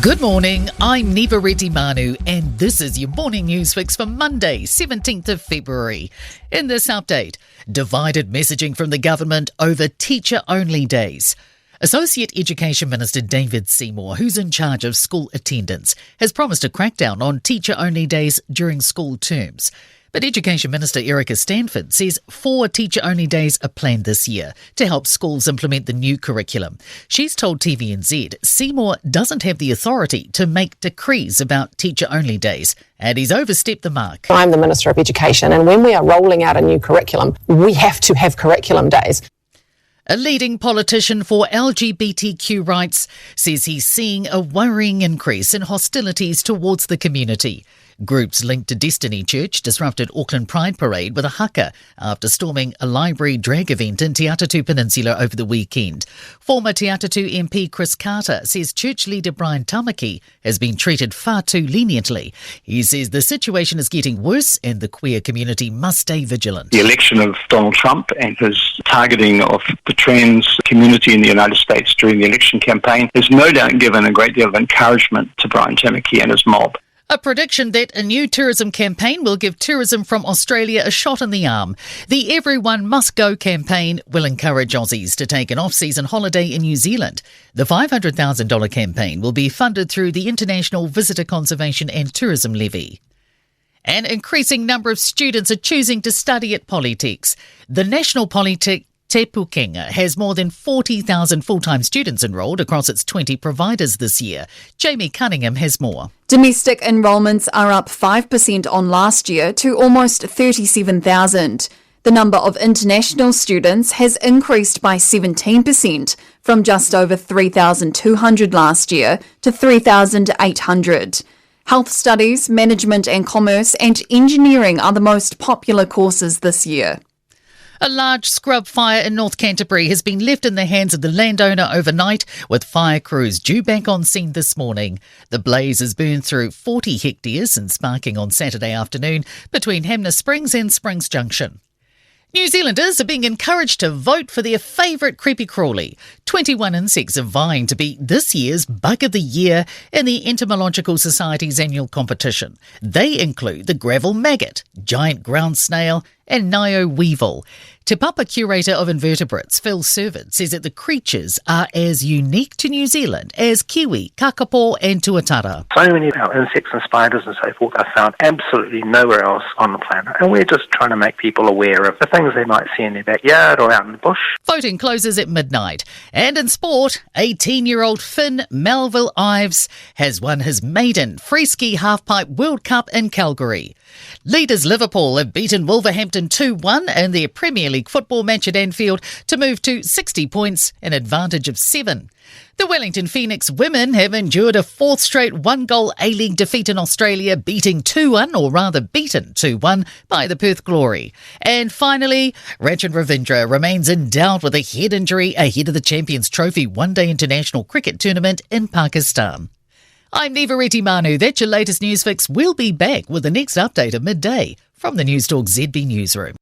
Good morning, I'm Neva Manu, and this is your morning news fix for Monday, 17th of February. In this update, divided messaging from the government over teacher-only days. Associate Education Minister David Seymour, who's in charge of school attendance, has promised a crackdown on teacher-only days during school terms. But Education Minister Erica Stanford says 4 teacher-only days are planned this year to help schools implement the new curriculum. She's told TVNZ Seymour doesn't have the authority to make decrees about teacher-only days, and he's overstepped the mark. I'm the Minister of Education, and when we are rolling out a new curriculum, we have to have curriculum days. A leading politician for LGBTQ rights says he's seeing a worrying increase in hostilities towards the community. Groups linked to Destiny Church disrupted Auckland Pride Parade with a haka after storming a library drag event in Te Atatu Peninsula over the weekend. Former Te Atatu MP Chris Carter says church leader Brian Tamaki has been treated far too leniently. He says the situation is getting worse and the queer community must stay vigilant. The election of Donald Trump and his targeting of the trans community in the United States during the election campaign has no doubt given a great deal of encouragement to Brian Tamaki and his mob. A prediction that a new tourism campaign will give tourism from Australia a shot in the arm. The Everyone Must Go campaign will encourage Aussies to take an off-season holiday in New Zealand. The $500,000 campaign will be funded through the International Visitor Conservation and Tourism Levy. An increasing number of students are choosing to study at Polytechs. The National Polytech Te Pukenga has more than 40,000 full-time students enrolled across its 20 providers this year. Jamie Cunningham has more. Domestic enrolments are up 5% on last year to almost 37,000. The number of international students has increased by 17%, from just over 3,200 last year to 3,800. Health studies, management and commerce and engineering are the most popular courses this year. A large scrub fire in North Canterbury has been left in the hands of the landowner overnight, with fire crews due back on scene this morning. The blaze has burned through 40 hectares and sparking on Saturday afternoon between Hamner Springs and Springs Junction. New Zealanders are being encouraged to vote for their favourite creepy crawly. 21 insects are vying to be this year's Bug of the Year in the Entomological Society's annual competition. They include the gravel maggot, giant ground snail and Nio weevil. Te Papa curator of invertebrates, Phil Servant, says that the creatures are as unique to New Zealand as kiwi, kakapo and tuatara. So many of our insects and spiders and so forth are found absolutely nowhere else on the planet, and we're just trying to make people aware of the things they might see in their backyard or out in the bush. Voting closes at midnight. And in sport, 18-year-old Finn Melville Ives has won his maiden freeski halfpipe World Cup in Calgary. Leaders Liverpool have beaten Wolverhampton 2-1 in their Premier League football match at Anfield to move to 60 points, an advantage of 7. The Wellington Phoenix women have endured a 4th straight 1-goal A-League defeat in Australia, beaten 2-1 by the Perth Glory. And finally, Rachin Ravindra remains endowed with a head injury ahead of the Champions Trophy one-day international cricket tournament in Pakistan. I'm Neva Manu. That's your latest news fix. We'll be back with the next update at midday from the Newstalk ZB newsroom.